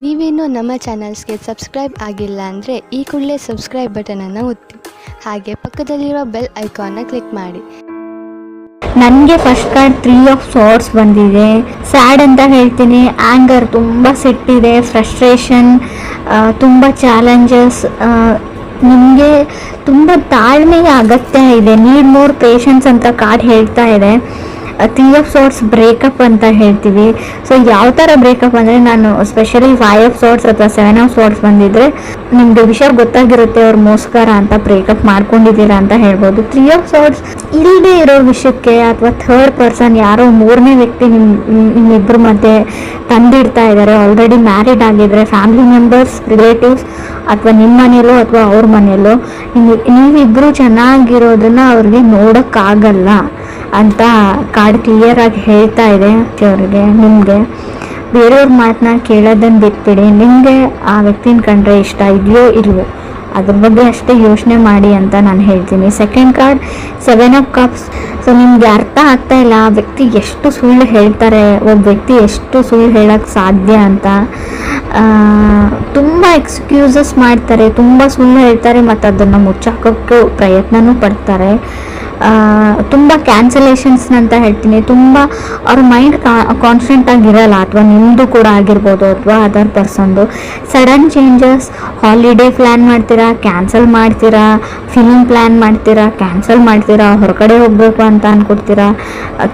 ನೀವೇನು ನಮ್ಮ ಚಾನಲ್ಸ್ಗೆ ಸಬ್ಸ್ಕ್ರೈಬ್ ಆಗಿಲ್ಲ ಅಂದರೆ ಈ ಕೂಡಲೇ ಸಬ್ಸ್ಕ್ರೈಬ್ ಬಟನನ್ನು ಒತ್ತಿ, ಹಾಗೆ ಪಕ್ಕದಲ್ಲಿರುವ ಬೆಲ್ ಐಕಾನ್ನ ಕ್ಲಿಕ್ ಮಾಡಿ. ನನಗೆ ಫಸ್ಟ್ ಕಾರ್ಡ್ 3 ಆಫ್ ಸಾರ್ಟ್ಸ್ ಬಂದಿದೆ. ಸ್ಯಾಡ್ ಅಂತ ಹೇಳ್ತೀನಿ, ಆ್ಯಂಗರ್, ತುಂಬ ಸಿಟ್ಟಿದೆ, ಫ್ರಸ್ಟ್ರೇಷನ್, ತುಂಬ ಚಾಲೆಂಜಸ್. ನಿಮಗೆ ತುಂಬ ತಾಳ್ಮೆಯ ಅಗತ್ಯ ಇದೆ, ನೀಡ್ ಮೋರ್ ಪೇಷನ್ಸ್ ಅಂತ ಕಾರ್ಡ್ ಹೇಳ್ತಾ ಇದೆ. 3 ಆಫ್ ಸಾರ್ಟ್ಸ್ ಬ್ರೇಕಪ್ ಅಂತ ಹೇಳ್ತೀವಿ. ಸೊ ಯಾವ ಥರ ಬ್ರೇಕಪ್ ಅಂದರೆ, ನಾನು ಸ್ಪೆಷಲಿ 5 ಆಫ್ ಸಾರ್ಟ್ಸ್ ಅಥವಾ 7 ಆಫ್ ಸಾರ್ಟ್ಸ್ ಬಂದಿದ್ರೆ ನಿಮಗೆ ವಿಷಯ ಗೊತ್ತಾಗಿರುತ್ತೆ, ಅವ್ರು ಮೋಸ್ಕರ ಅಂತ ಬ್ರೇಕಪ್ ಮಾಡ್ಕೊಂಡಿದ್ದೀರಾ ಅಂತ ಹೇಳ್ಬೋದು. 3 ಆಫ್ ಸಾರ್ಟ್ಸ್ ಇಲ್ಲದೆ ಇರೋ ವಿಷಯಕ್ಕೆ ಅಥವಾ ಥರ್ಡ್ ಪರ್ಸನ್, ಯಾರೋ ಮೂರನೇ ವ್ಯಕ್ತಿ ನಿಮ್ಮಿಬ್ಬರ ಮಧ್ಯೆ ತಂದಿಡ್ತಾ ಇದ್ದಾರೆ. ಆಲ್ರೆಡಿ ಮ್ಯಾರಿಡ್ ಆಗಿದ್ರೆ ಫ್ಯಾಮಿಲಿ ಮೆಂಬರ್ಸ್, ರಿಲೇಟಿವ್ಸ್, ಅಥವಾ ನಿಮ್ಮ ಮನೆಯಲ್ಲೋ ಅಥವಾ ಅವ್ರ ಮನೆಯಲ್ಲೋ ನೀವಿಬ್ಬರು ಚೆನ್ನಾಗಿರೋದನ್ನ ಅವ್ರಿಗೆ ನೋಡೋಕ್ಕಾಗಲ್ಲ ಅಂತ ಕಾರ್ಡ್ ಕ್ಲಿಯರ್ ಆಗಿ ಹೇಳ್ತಾ ಇದೆ ಅವ್ರಿಗೆ. ನಿಮಗೆ ಬೇರೆಯವ್ರ ಮಾತನ್ನ ಕೇಳೋದನ್ನು ಬಿಟ್ಬಿಡಿ. ನಿಮಗೆ ಆ ವ್ಯಕ್ತಿನ ಕಂಡ್ರೆ ಇಷ್ಟ ಇದೆಯೋ ಇಲ್ವೋ ಅದ್ರ ಬಗ್ಗೆ ಅಷ್ಟೇ ಯೋಚನೆ ಮಾಡಿ ಅಂತ ನಾನು ಹೇಳ್ತೀನಿ. Second card 7 of cups. So ನಿಮಗೆ ಅರ್ಥ ಆಗ್ತಾ ಇಲ್ಲ ಆ ವ್ಯಕ್ತಿ ಎಷ್ಟು ಸುಳ್ಳು ಹೇಳ್ತಾರೆ, ಒಬ್ಬ ವ್ಯಕ್ತಿ ಎಷ್ಟು ಸುಳ್ಳು ಹೇಳೋಕ್ಕೆ ಸಾಧ್ಯ ಅಂತ. ತುಂಬ ಎಕ್ಸ್ಕ್ಯೂಸಸ್ ಮಾಡ್ತಾರೆ, ತುಂಬ ಸುಳ್ಳು ಹೇಳ್ತಾರೆ, ಮತ್ತು ಅದನ್ನು ಮುಚ್ಚಾಕೋಕ್ಕೆ ಪ್ರಯತ್ನನೂ ಪಡ್ತಾರೆ. ತುಂಬ ಕ್ಯಾನ್ಸಲೇಷನ್ಸ್ ಅಂತ ಹೇಳ್ತೀನಿ. ತುಂಬ ಅವ್ರ ಮೈಂಡ್ ಕಾನ್ಸ್ಟೆಂಟ್ ಆಗಿರಲ್ಲ, ಅಥವಾ ನಿಮ್ಮದು ಕೂಡ ಆಗಿರ್ಬೋದು ಅಥವಾ ಅದರ್ ಪರ್ಸನ್ದು. ಸಡನ್ ಚೇಂಜಸ್, ಹಾಲಿಡೇ ಪ್ಲ್ಯಾನ್ ಮಾಡ್ತೀರಾ, ಕ್ಯಾನ್ಸಲ್ ಮಾಡ್ತೀರಾ, ಫಿಲ್ಮ್ ಪ್ಲ್ಯಾನ್ ಮಾಡ್ತೀರಾ, ಕ್ಯಾನ್ಸಲ್ ಮಾಡ್ತೀರಾ, ಹೊರಗಡೆ ಹೋಗ್ಬೇಕು ಅಂತ ಅಂದ್ಕೊಡ್ತೀರಾ.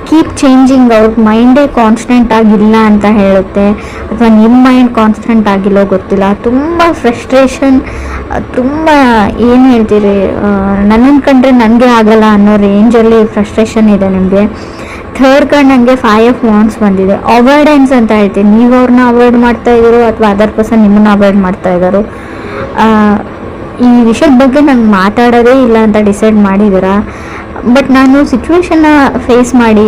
Keep changing. ಅವ್ರ ಮೈಂಡೇ ಕಾನ್ಸ್ಟೆಂಟ್ ಆಗಿಲ್ಲ ಅಂತ ಹೇಳುತ್ತೆ, ಅಥವಾ ನಿಮ್ಮ ಮೈಂಡ್ ಕಾನ್ಸ್ಟೆಂಟ್ ಆಗಿಲ್ಲೋ ಗೊತ್ತಿಲ್ಲ. ತುಂಬ ಫ್ರಸ್ಟ್ರೇಷನ್, ತುಂಬ ಏನು ಹೇಳ್ತೀರಿ, ನನ್ನನ್ನು ಕಂಡ್ರೆ ನನಗೆ ಆಗಲ್ಲ ಅನ್ನೋ ರೇಂಜಲ್ಲಿ ಫ್ರಸ್ಟ್ರೇಷನ್ ಇದೆ ನಿಮಗೆ. ಥರ್ಡ್ ಕಾರ್ಡ್ ನನಗೆ 5 ಆಫ್ ವಾಂಡ್ಸ್ ಬಂದಿದೆ. ಅವಾಯ್ಡೆನ್ಸ್ ಅಂತ ಹೇಳ್ತೀನಿ. ನೀವು ಅವ್ರನ್ನ ಅವಾಯ್ಡ್ ಮಾಡ್ತಾ ಇದ್ದೀರೋ ಅಥವಾ ಅದರ್ ಪರ್ಸನ್ ನಿಮ್ಮನ್ನು ಅವಾಯ್ಡ್ ಮಾಡ್ತಾ ಇದ್ದಾರೋ, ಈ ವಿಷಯದ ಬಗ್ಗೆ ನಾನು ಮಾತಾಡೋದೇ ಇಲ್ಲ ಅಂತ ಡಿಸೈಡ್ ಮಾಡಿದ್ದೀರಾ. ಬಟ್ ನಾನು ಸಿಚುವೇಶನ್ನ ಫೇಸ್ ಮಾಡಿ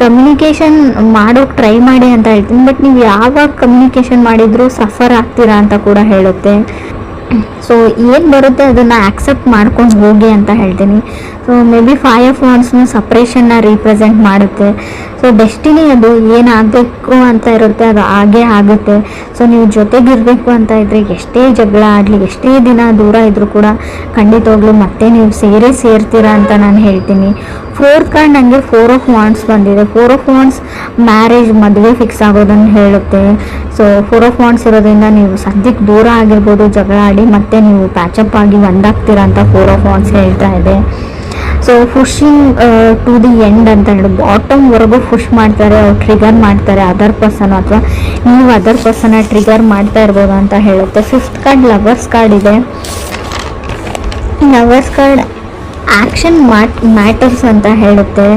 ಕಮ್ಯುನಿಕೇಷನ್ ಮಾಡೋಕ್ಕೆ ಟ್ರೈ ಮಾಡಿ ಅಂತ ಹೇಳ್ತೀನಿ. ಬಟ್ ನೀವು ಯಾವಾಗ ಕಮ್ಯುನಿಕೇಷನ್ ಮಾಡಿದರೂ ಸಫರ್ ಆಗ್ತೀರಾ ಅಂತ ಕೂಡ ಹೇಳುತ್ತೆ. ಸೊ ಏನು ಬರುತ್ತೆ ಅದನ್ನು ಆಕ್ಸೆಪ್ಟ್ ಮಾಡ್ಕೊಂಡು ಹೋಗಿ ಅಂತ ಹೇಳ್ತೀನಿ. ಸೊ ಮೇ ಬಿ 5 ಆಫ್ ವಾಂಡ್ಸ್ನ ಸಪ್ರೇಷನ್ನ ರೀಪ್ರೆಸೆಂಟ್ ಮಾಡುತ್ತೆ. ಸೊ ಡೆಸ್ಟಿನಿ ಅದು ಏನಾಗಬೇಕು ಅಂತ ಇರುತ್ತೆ ಅದು ಹಾಗೇ ಆಗುತ್ತೆ. ಸೊ ನೀವು ಜೊತೆಗಿರಬೇಕು ಅಂತ ಇದ್ದರೆ ಎಷ್ಟೇ ಜಗಳ ಆಗಲಿ, ಎಷ್ಟೇ ದಿನ ದೂರ ಇದ್ದರೂ ಕೂಡ ಖಂಡಿತವಾಗ್ಲೂ ಮತ್ತೆ ನೀವು ಸೇರ್ತೀರಾ ಅಂತ ನಾನು ಹೇಳ್ತೀನಿ. ಫೋರ್ತ್ ಕಾರ್ಡ್ ನನಗೆ 4 ಆಫ್ ವಾಂಡ್ಸ್ ಬಂದಿದೆ. 4 ಆಫ್ ವಾಂಡ್ಸ್ ಮ್ಯಾರೇಜ್, ಮದುವೆ ಫಿಕ್ಸ್ ಆಗೋದನ್ನು ಹೇಳುತ್ತೆ. ಸೊ 4 ಆಫ್ ವಾಂಡ್ಸ್ ಇರೋದ್ರಿಂದ ನೀವು ಸದ್ಯಕ್ಕೆ ದೂರ ಆಗಿರ್ಬೋದು, ಜಗಳ ಆಡಿ ಮತ್ತೆ ನೀವು ಪ್ಯಾಚಪ್ ಆಗಿ ಒಂದಾಗ್ತೀರಾ ಅಂತ 4 ಆಫ್ ವಾಂಡ್ಸ್ ಹೇಳ್ತಾ ಇದೆ. So pushing to the end ಅಂತ ಹೇಳಿ ಬಾಟಮ್ವರೆಗೂ ಪುಷ್ ಮಾಡ್ತಾರೆ, ಅವ್ರು ಟ್ರಿಗರ್ ಮಾಡ್ತಾರೆ ಅದರ್ ಪರ್ಸನ್, ಅಥವಾ ನೀವು ಅದರ್ ಪರ್ಸನ್ನ ಟ್ರಿಗರ್ ಮಾಡ್ತಾ ಇರ್ಬೋದು ಅಂತ ಹೇಳುತ್ತೆ. 5th ಕಾರ್ಡ್ ಲವರ್ಸ್ ಕಾರ್ಡ್ ಇದೆ. ಲವರ್ಸ್ ಕಾರ್ಡ್ ಆ್ಯಕ್ಷನ್ ಮ್ಯಾಟರ್ಸ್ ಅಂತ ಹೇಳುತ್ತೆ.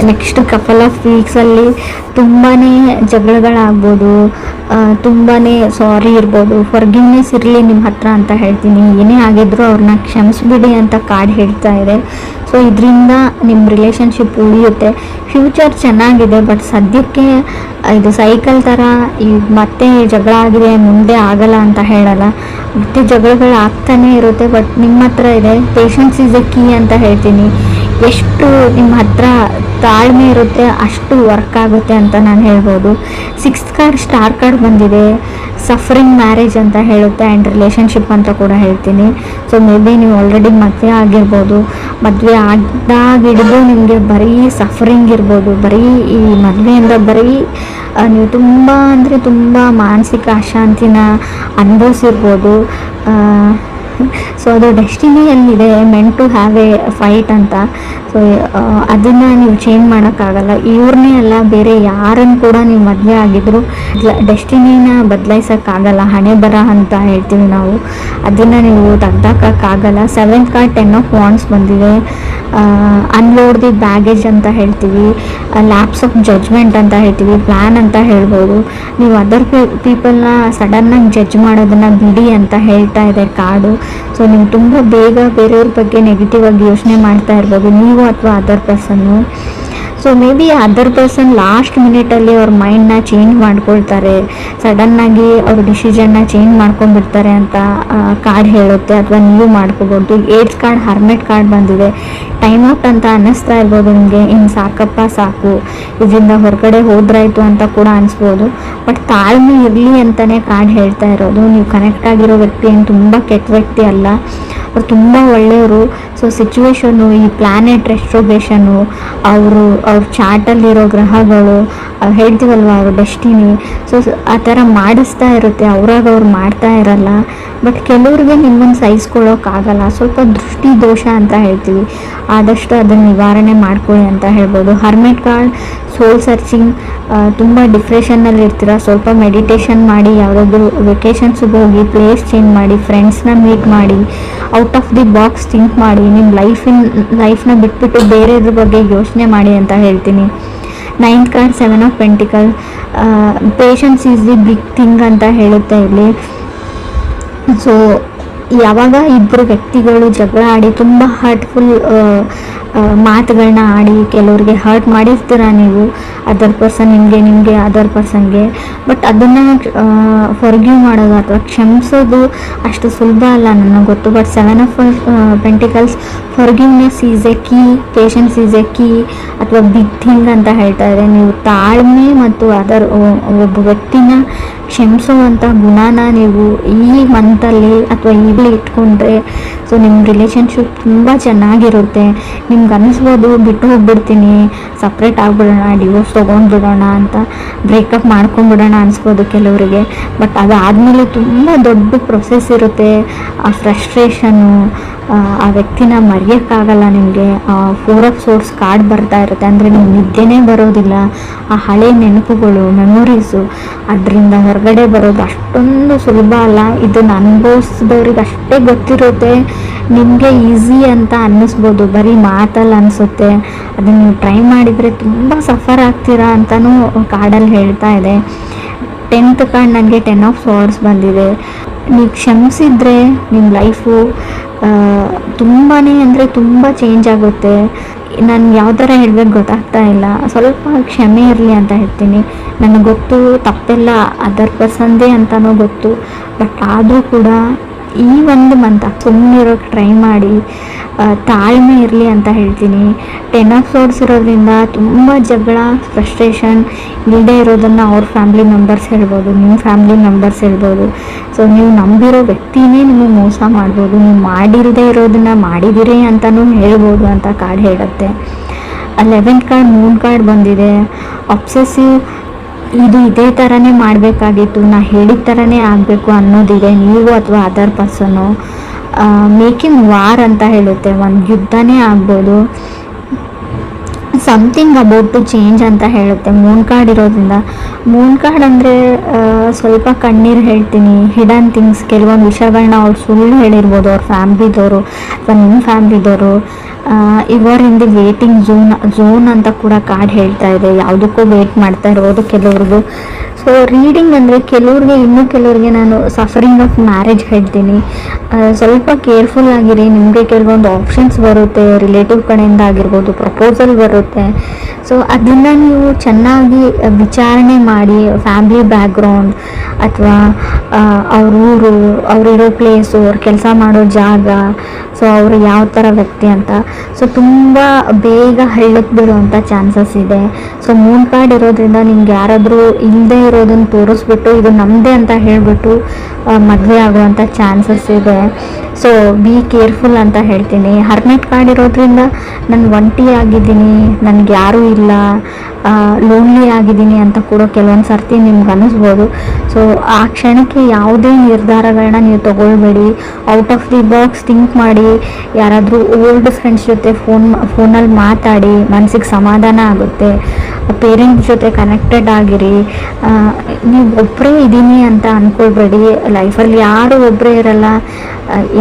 ನೆಕ್ಸ್ಟ್ ಕಪಲ್ ಆಫ್ ವೀಕ್ಸಲ್ಲಿ ತುಂಬಾ ಜಗಳಗಳಾಗ್ಬೋದು, ತುಂಬಾ ಸಾರಿ ಇರ್ಬೋದು, ಫರ್ಗಿವ್ನೆಸ್ ಇರಲಿ ನಿಮ್ಮ ಹತ್ರ ಅಂತ ಹೇಳ್ತೀನಿ. ಏನೇ ಆಗಿದ್ರೂ ಅವ್ರನ್ನ ಕ್ಷಮಿಸ್ಬಿಡಿ ಅಂತ ಕಾರ್ಡ್ ಹೇಳ್ತಾ ಇದೆ. ಸೊ ಇದರಿಂದ ನಿಮ್ಮ ರಿಲೇಷನ್ಶಿಪ್ ಉಳಿಯುತ್ತೆ. ಫ್ಯೂಚರ್ ಚೆನ್ನಾಗಿದೆ, ಬಟ್ ಸದ್ಯಕ್ಕೆ ಇದು ಸೈಕಲ್ ಥರ ಈಗ ಮತ್ತೆ ಜಗಳ ಆಗಿದೆ ಮುಂದೆ ಆಗಲ್ಲ ಅಂತ ಹೇಳಲ್ಲ, ಮತ್ತೆ ಜಗಳಗಳು ಆಗ್ತಾನೆ ಇರುತ್ತೆ. ಬಟ್ ನಿಮ್ಮ ಹತ್ರ ಇದೆ ಪೇಷನ್ಸ್ ಈಸ್ ಎ ಕೀ ಅಂತ ಹೇಳ್ತೀನಿ. ಎಷ್ಟು ನಿಮ್ಮ ಹತ್ರ ತಾಳ್ಮೆ ಇರುತ್ತೆ ಅಷ್ಟು ವರ್ಕ್ ಆಗುತ್ತೆ ಅಂತ ನಾನು ಹೇಳ್ಬೋದು. 6th ಕಾರ್ಡ್ ಸ್ಟಾರ್ ಕಾರ್ಡ್ ಬಂದಿದೆ. ಸಫರಿಂಗ್ ಮ್ಯಾರೇಜ್ ಅಂತ ಹೇಳುತ್ತೆ ಆ್ಯಂಡ್ ರಿಲೇಷನ್ಶಿಪ್ ಅಂತ ಕೂಡ ಹೇಳ್ತೀನಿ. ಸೊ ಮೇ ಬಿ ನೀವು ಆಲ್ರೆಡಿ ಮದುವೆ ಆಗಿರ್ಬೋದು, ಮದುವೆ ಆಗಿದ್ದಾಗಿಡ್ದು ನಿಮಗೆ ಬರೀ ಸಫರಿಂಗ್ ಇರ್ಬೋದು, ಬರೀ ಈ ಮದುವೆಯಿಂದ ಬರೀ ನೀವು ತುಂಬ ಅಂದರೆ ತುಂಬ ಮಾನಸಿಕ ಅಶಾಂತಿನ ಅನುಭವಿಸಿರ್ಬೋದು. ಸೊ ಅದು ಡೆಸ್ಟಿನಿಯಲ್ಲಿದೆ, meant to have a fight ಅಂತ. ಸೊ ಅದನ್ನು ನೀವು ಚೇಂಜ್ ಮಾಡೋಕ್ಕಾಗಲ್ಲ. ಇವ್ರನ್ನೇ ಅಲ್ಲ, ಬೇರೆ ಯಾರನ್ನು ಕೂಡ ನೀವು ಮದುವೆ ಆಗಿದ್ರು ಡೆಸ್ಟಿನಿನ ಬದಲಾಯಿಸೋಕ್ಕಾಗಲ್ಲ. ಹಣೆ ಬರ ಅಂತ ಹೇಳ್ತೀವಿ ನಾವು, ಅದನ್ನು ನೀವು ತೆಗ್ದಾಕೋಕ್ಕಾಗಲ್ಲ. 7th ಕಾರ್ಡ್ 10 ಆಫ್ ವಾಂಡ್ಸ್ ಬಂದಿದೆ. ಅನ್ಲೋಡ್ ದಿ ಬ್ಯಾಗೇಜ್ ಅಂತ ಹೇಳ್ತೀವಿ, ಲ್ಯಾಪ್ಸ್ ಆಫ್ ಜಡ್ಜ್ಮೆಂಟ್ ಅಂತ ಹೇಳ್ತೀವಿ, ಪ್ಲ್ಯಾನ್ ಅಂತ ಹೇಳ್ಬೋದು. ನೀವು ಅದರ್ ಪೀಪಲ್ನ ಸಡನ್ನಾಗಿ ಜಡ್ಜ್ ಮಾಡೋದನ್ನು ಬಿಡಿ ಅಂತ ಹೇಳ್ತಾ ಇದೆ ಕಾರ್ಡು. ಸೊ ನೀವು ತುಂಬ ಬೇಗ ಬೇರೆಯವ್ರ ಬಗ್ಗೆ ನೆಗೆಟಿವ್ ಆಗಿ ಯೋಚನೆ ಮಾಡ್ತಾ ಇರ್ಬೋದು, ನೀವು ಅಥವಾ ಅದರ್ ಪರ್ಸನ್ನು. So maybe other person last ಮಿನಿಟಲ್ಲಿ ಅವ್ರ ಮೈಂಡ್ನ ಚೇಂಜ್ ಮಾಡ್ಕೊಳ್ತಾರೆ, ಸಡನ್ನಾಗಿ ಅವ್ರ ಡಿಸಿಷನ್ನ ಚೇಂಜ್ ಮಾಡ್ಕೊಂಡ್ಬಿಡ್ತಾರೆ ಅಂತ ಕಾರ್ಡ್ ಹೇಳುತ್ತೆ. ಅಥವಾ ನೀವು ಮಾಡ್ಕೋಬೋದು. ಏಡ್ಸ್ ಕಾರ್ಡ್, ಹರ್ಮೆಟ್ ಕಾರ್ಡ್ ಬಂದಿದೆ. ಟೈಮ್ ಔಟ್ ಅಂತ ಅನ್ನಿಸ್ತಾ ಇರ್ಬೋದು ನಿಮಗೆ, ಇನ್ನು ಸಾಕಪ್ಪ ಸಾಕು, ಇದರಿಂದ ಹೊರಗಡೆ ಹೋದ್ರಾಯ್ತು ಅಂತ ಕೂಡ ಅನಿಸ್ಬೋದು. ಬಟ್ ತಾಳ್ಮೆ ಇರಲಿ ಅಂತಲೇ ಕಾರ್ಡ್ ಹೇಳ್ತಾ ಇರೋದು. ನೀವು ಕನೆಕ್ಟ್ ಆಗಿರೋ ವ್ಯಕ್ತಿ ಏನು ತುಂಬ ಕೆಟ್ಟ ವ್ಯಕ್ತಿ ಅಲ್ಲ, ಅವ್ರು ತುಂಬ ಒಳ್ಳೆಯವರು. ಸೊ ಸಿಚುವೇಶನ್ನು, ಈ ಪ್ಲ್ಯಾನೆಟ್ ರೆಸ್ಟ್ರೋಗೇಷನು, ಅವ್ರ ಚಾರ್ಟಲ್ಲಿರೋ ಗ್ರಹಗಳು, ಹೇಳ್ತೀವಲ್ವ ಅವ್ರ ಡೆಸ್ಟಿನಿ, ಸೊ ಆ ಥರ ಮಾಡಿಸ್ತಾ ಇರುತ್ತೆ. ಅವ್ರಾಗ ಅವ್ರು ಮಾಡ್ತಾ ಇರಲ್ಲ. ಬಟ್ ಕೆಲವ್ರಿಗೆ ನಿಮ್ಮನ್ನು ಸಹಿಸ್ಕೊಳ್ಳೋಕ್ಕಾಗಲ್ಲ. ಸ್ವಲ್ಪ ದೃಷ್ಟಿ ದೋಷ ಅಂತ ಹೇಳ್ತೀವಿ, ಆದಷ್ಟು ಅದನ್ನು ನಿವಾರಣೆ ಮಾಡ್ಕೊಳ್ಳಿ ಅಂತ ಹೇಳ್ಬೋದು. ಹರ್ಮೆಟ್ ಕಾರ್ಡ್, ಸೋಲ್ ಸರ್ಚಿಂಗ್, ತುಂಬ ಡಿಪ್ರೆಷನ್ನಲ್ಲಿ ಇರ್ತೀರ, ಸ್ವಲ್ಪ ಮೆಡಿಟೇಷನ್ ಮಾಡಿ, ಯಾವುದಾದ್ರು ವೆಕೇಷನ್ಸಿಗೆ ಹೋಗಿ, ಪ್ಲೇಸ್ ಚೇಂಜ್ ಮಾಡಿ, ಫ್ರೆಂಡ್ಸ್ನ ಮೀಟ್ ಮಾಡಿ, out of the box think ಮಾಡಿ, ನಿಮ್ಮ ಲೈಫ್ನ ಬಿಟ್ಬಿಟ್ಟು ಬೇರೆಯದ್ರ ಬಗ್ಗೆ ಯೋಚನೆ ಮಾಡಿ ಅಂತ ಹೇಳ್ತೀನಿ. 9th card, 7 of pentacle, patience is the big thing ಅಂತ ಹೇಳುತ್ತೆ ಇಲ್ಲಿ. ಸೊ ಯಾವಾಗ ಇಬ್ಬರು ವ್ಯಕ್ತಿಗಳು ಜಗಳ ಆಡಿ ತುಂಬ ಹರ್ಟ್ಫುಲ್ ಮಾತುಗಳನ್ನ ಆಡಿ, ಕೆಲವ್ರಿಗೆ ಹರ್ಟ್ ಮಾಡಿರ್ತೀರ ನೀವು, ಅದರ್ ಪರ್ಸನ್ ನಿಮಗೆ ಅದರ್ ಪರ್ಸನ್ಗೆ. ಬಟ್ ಅದನ್ನು ಫರ್ಗಿವ್ ಮಾಡೋದು ಅಥವಾ ಕ್ಷಮಿಸೋದು ಅಷ್ಟು ಸುಲಭ ಅಲ್ಲ ನನಗೆ ಗೊತ್ತು. But 7 of pentacles, forgiveness is A key, patience is A key ಅಥವಾ ಬಿಗ್ ಥಿಂಗ್ ಅಂತ ಹೇಳ್ತಾ ಇದೆ. ನೀವು ತಾಳ್ಮೆ ಮತ್ತು ಒಬ್ಬ ವ್ಯಕ್ತಿನ ಕ್ಷಮಿಸುವಂಥ ಗುಣನ ನೀವು ಈ ಮಂತಲ್ಲಿ ಅಥವಾ ಈಗಲೇ ಇಟ್ಕೊಂಡ್ರೆ, ಸೊ ನಿಮ್ಮ ರಿಲೇಷನ್ಶಿಪ್ ತುಂಬ ಚೆನ್ನಾಗಿರುತ್ತೆ. ನಿಮ್ಗೆ ಅನ್ನಿಸ್ಬೋದು ಬಿಟ್ಟು ಹೋಗ್ಬಿಡ್ತೀನಿ, ಸಪ್ರೇಟ್ ಆಗಿಬಿಡೋಣ, ಡಿವೋರ್ಸ್ ತೊಗೊಂಡ್ಬಿಡೋಣ ಅಂತ, ಬ್ರೇಕಪ್ ಮಾಡ್ಕೊಂಡ್ಬಿಡೋಣ ಅನಿಸ್ಬೋದು ಕೆಲವರಿಗೆ. ಬಟ್ ಅದಾದಮೇಲೆ ತುಂಬ ದೊಡ್ಡ ಪ್ರೊಸೆಸ್ ಇರುತ್ತೆ. ಆ ಫ್ರಸ್ಟ್ರೇಷನ್ನು, ಆ ವ್ಯಕ್ತಿನ ಮರೆಯೋಕ್ಕಾಗಲ್ಲ ನಿಮಗೆ. 4 ಆಫ್ ಸೋರ್ಸ್ ಕಾರ್ಡ್ ಬರ್ತಾ ಇರುತ್ತೆ, ಅಂದರೆ ನಿಮ್ಗೆ ನಿದ್ದೆನೇ ಬರೋದಿಲ್ಲ. ಆ ಹಳೆ ನೆನಪುಗಳು, ಮೆಮೊರೀಸು, ಅದರಿಂದ ಹೊರಗಡೆ ಬರೋದು ಅಷ್ಟೊಂದು ಸುಲಭ ಅಲ್ಲ. ಇದನ್ನು ಅನುಭವಿಸಿದವ್ರಿಗೆ ಅಷ್ಟೇ ಗೊತ್ತಿರುತ್ತೆ. ನಿಮಗೆ ಈಸಿ ಅಂತ ಅನ್ನಿಸ್ಬೋದು, ಬರೀ ಮಾತಲ್ಲಿ ಅನಿಸುತ್ತೆ. ಅದನ್ನು ನೀವು ಟ್ರೈ ಮಾಡಿದರೆ ತುಂಬ ಸಫರ್ ಆಗ್ತೀರಾ ಅಂತಲೂ ಕಾರ್ಡಲ್ಲಿ ಹೇಳ್ತಾ ಇದೆ. 10th ಕಾರ್ಡ್ ನನಗೆ 10 ಆಫ್ ಸಾರ್ಡ್ಸ್ ಬಂದಿದೆ. ನೀವು ಕ್ಷಮಿಸಿದ್ರೆ ನಿಮ್ಮ ಲೈಫು ತುಂಬಾ ಅಂದರೆ ತುಂಬ ಚೇಂಜ್ ಆಗುತ್ತೆ. ನಾನು ಯಾವ ಥರ ಹೇಳ್ಬೇಕು ಗೊತ್ತಾಗ್ತಾ ಇಲ್ಲ. ಸ್ವಲ್ಪ ಕ್ಷಮೆ ಇರಲಿ ಅಂತ ಹೇಳ್ತೀನಿ. ನನಗೆ ಗೊತ್ತು ತಪ್ಪೆಲ್ಲ ಅದರ್ ಪರ್ಸನ್ದೇ ಅಂತಲೂ ಗೊತ್ತು. ಬಟ್ ಆದರೂ ಕೂಡ ಈ ಒಂದು ಮಂತ್ ಸುಮ್ಮನಿರೋಕ್ಕೆ ಟ್ರೈ ಮಾಡಿ, ತಾಳ್ಮೆ ಇರಲಿ ಅಂತ ಹೇಳ್ತೀನಿ. 10 ಆಫ್ ಸೋರ್ಸ್ ಇರೋದ್ರಿಂದ ತುಂಬ ಜಗಳ, ಫ್ರಸ್ಟ್ರೇಷನ್ ಇಲ್ಲದೆ ಇರೋದನ್ನು ಅವ್ರ ಫ್ಯಾಮಿಲಿ ಮೆಂಬರ್ಸ್ ಹೇಳ್ಬೋದು, ನಿಮ್ಮ ಫ್ಯಾಮಿಲಿ ಮೆಂಬರ್ಸ್ ಹೇಳ್ಬೋದು. ಸೊ ನೀವು ನಂಬಿರೋ ವ್ಯಕ್ತಿನೇ ನಿಮಗೆ ಮೋಸ ಮಾಡ್ಬೋದು, ನೀವು ಮಾಡಿರದೇ ಇರೋದನ್ನು ಮಾಡಿದಿರಿ ಅಂತಲೂ ಹೇಳ್ಬೋದು ಅಂತ ಕಾರ್ಡ್ ಹೇಳುತ್ತೆ. 11th ಕಾರ್ಡ್, ಮೂನ್ ಕಾರ್ಡ್ ಬಂದಿದೆ. ಅಬ್ಸೆಸಿವ್, ಇದು ಇದೇ ಥರನೇ ಮಾಡಬೇಕಾಗಿತ್ತು, ನಾ ಹೇಳಿದ ಥರನೇ ಆಗಬೇಕು ಅನ್ನೋದಿದೆ ನೀವು ಅಥವಾ ಅದರ್ ಪರ್ಸನ್ನು. ಮೇಕಿಂಗ್ ವಾರ್ ಅಂತ ಹೇಳುತ್ತೆ, ಒಂದು ಯುದ್ಧನೇ ಆಗ್ಬೋದು. ಸಮಥಿಂಗ್ ಅಬೌಟ್ ಟು ಚೇಂಜ್ ಅಂತ ಹೇಳುತ್ತೆ ಮೂನ್ ಕಾರ್ಡ್ ಇರೋದ್ರಿಂದ. ಮೂನ್ ಕಾರ್ಡ್ ಅಂದರೆ ಸ್ವಲ್ಪ ಕಣ್ಣೀರು ಹೇಳ್ತೀನಿ, ಹಿಡನ್ ಥಿಂಗ್ಸ್, ಕೆಲವೊಂದು ವಿಷಯಗಳನ್ನ ಅವ್ರು ಸುಳ್ಳು ಹೇಳಿರ್ಬೋದು ಅವ್ರ ಫ್ಯಾಮ್ಲಿದವರು ಅಥವಾ ನಿಮ್ಮ ಫ್ಯಾಮ್ಲಿದವರು. ಇವರ್ ಇನ್ ದಿ ವೇಟಿಂಗ್ ಝೋನ್ ಅಂತ ಕೂಡ ಕಾರ್ಡ್ ಹೇಳ್ತಾ ಇದೆ. ಯಾವುದಕ್ಕೂ ವೇಟ್ ಮಾಡ್ತಾ ಇರ್ಬೋದು ಕೆಲವ್ರಿಗೂ. ಸೊ ರೀಡಿಂಗ್ ಅಂದರೆ ಕೆಲವ್ರಿಗೆ, ಇನ್ನೂ ಕೆಲವ್ರಿಗೆ ನಾನು ಸಫರಿಂಗ್ ಆಫ್ ಮ್ಯಾರೇಜ್ ಹೇಳ್ತೀನಿ. ಸ್ವಲ್ಪ ಕೇರ್ಫುಲ್ ಆಗಿರಿ. ನಿಮಗೆ ಕೆಲವೊಂದು ಆಪ್ಷನ್ಸ್ ಬರುತ್ತೆ, ರಿಲೇಟಿವ್ ಕಡೆಯಿಂದ ಆಗಿರ್ಬೋದು, ಪ್ರಪೋಸಲ್ ಬರುತ್ತೆ. ಸೊ ಅದನ್ನು ನೀವು ಚೆನ್ನಾಗಿ ವಿಚಾರಣೆ ಮಾಡಿ, ಫ್ಯಾಮ್ಲಿ ಬ್ಯಾಕ್ಗ್ರೌಂಡ್ ಅಥವಾ ಅವ್ರ ಊರು, ಅವರಿರೋ ಪ್ಲೇಸು, ಅವ್ರು ಕೆಲಸ ಮಾಡೋ ಜಾಗ, ಸೊ ಅವರು ಯಾವ ಥರ ವ್ಯಕ್ತಿ ಅಂತ. ಸೊ ತುಂಬ ಬೇಗ ಹಳ್ಳಕ್ಕೆ ಬೀಳುವಂಥ ಚಾನ್ಸಸ್ ಇದೆ. ಸೊ ಮೂನ್ ಕಾರ್ಡ್ ಇರೋದ್ರಿಂದ ನಿಮ್ಗೆ ಯಾರಾದರೂ ಇಲ್ಲದೆ ಇರೋದನ್ನು ತೋರಿಸ್ಬಿಟ್ಟು ಇದು ನಮ್ಮದೇ ಅಂತ ಹೇಳಿಬಿಟ್ಟು ಮದುವೆ ಆಗುವಂಥ ಚಾನ್ಸಸ್ ಇದೆ. ಸೊ ಬಿ ಕೇರ್ಫುಲ್ ಅಂತ ಹೇಳ್ತೀನಿ. ಹರ್ಮೆಟ್ ಕಾರ್ಡ್ ಇರೋದ್ರಿಂದ ನಾನು ಒಂಟಿ ಆಗಿದ್ದೀನಿ, ನನಗೆ ಯಾರೂ ಇಲ್ಲ, ಲೋನ್ಲಿ ಆಗಿದ್ದೀನಿ ಅಂತ ಕೂಡ ಕೆಲವೊಂದು ಸರ್ತಿ ನಿಮ್ಗೆ ಅನ್ನಿಸ್ಬೋದು. ಸೊ ಆ ಕ್ಷಣಕ್ಕೆ ಯಾವುದೇ ನಿರ್ಧಾರಗಳನ್ನ ನೀವು ತೊಗೊಳ್ಬೇಡಿ. Out of the box think ಮಾಡಿ. ಯಾರಾದರೂ ಓಲ್ಡ್ ಫ್ರೆಂಡ್ಸ್ ಜೊತೆ ಫೋನಲ್ಲಿ ಮಾತಾಡಿ, ಮನಸ್ಸಿಗೆ ಸಮಾಧಾನ ಆಗುತ್ತೆ. ಪೇರೆಂಟ್ಸ್ ಜೊತೆ ಕನೆಕ್ಟೆಡ್ ಆಗಿರಿ. ನೀವು ಒಬ್ಬರೇ ಇದ್ದೀನಿ ಅಂತ ಅಂದ್ಕೊಳ್ಬೇಡಿ. ಲೈಫಲ್ಲಿ ಯಾರೂ ಒಬ್ಬರೇ ಇರಲ್ಲ.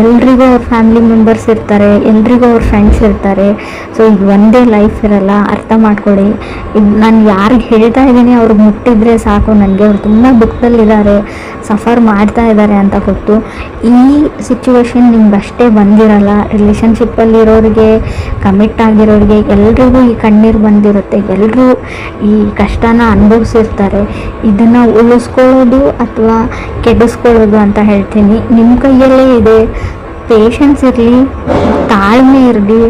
ಎಲ್ರಿಗೂ ಅವ್ರ ಫ್ಯಾಮಿಲಿ ಮೆಂಬರ್ಸ್ ಇರ್ತಾರೆ, ಎಲ್ರಿಗೂ ಅವ್ರ ಫ್ರೆಂಡ್ಸ್ ಇರ್ತಾರೆ. ಸೊ ಈಗ ಒಂದೇ ಲೈಫ್ ಇರಲ್ಲ, ಅರ್ಥ ಮಾಡ್ಕೊಳ್ಳಿ. ಇದು ನಾನು ಯಾರಿಗೆ ಹೇಳ್ತಾ ಇದ್ದೀನಿ ಅವ್ರಿಗೆ ಮುಟ್ಟಿದ್ರೆ ಸಾಕು, ನನಗೆ ಅವ್ರು ತುಂಬ ದುಃಖದಲ್ಲಿದ್ದಾರೆ, ಸಫರ್ ಮಾಡ್ತಾ ಇದ್ದಾರೆ ಅಂತ ಗೊತ್ತು. ಈ ಸಿಚುವೇಶನ್ ನಿಮ್ಗೆ ಅಷ್ಟೇ ಬಂದಿರಲ್ಲ, ರಿಲೇಷನ್ಶಿಪ್ಪಲ್ಲಿರೋರಿಗೆ, ಕಮಿಟ್ ಆಗಿರೋರಿಗೆ ಎಲ್ರಿಗೂ ಈ ಕಣ್ಣೀರು ಬಂದಿರುತ್ತೆ, ಎಲ್ಲರೂ ಈ ಕಷ್ಟನ ಅನುಭವಿಸಿರ್ತಾರೆ. ಇದನ್ನು ಉಳಿಸ್ಕೊಳ್ಳೋದು ಅಥವಾ ಕೆಡಿಸ್ಕೊಳ್ಳೋದು ಅಂತ ಹೇಳ್ತೀನಿ ನಿಮ್ಮ ಕೈಯಲ್ಲೇ ಇದೆ. ಪೇಷನ್ಸ್ ಇರಲಿ, ತಾಳ್ಮೆ ಇರಲಿ.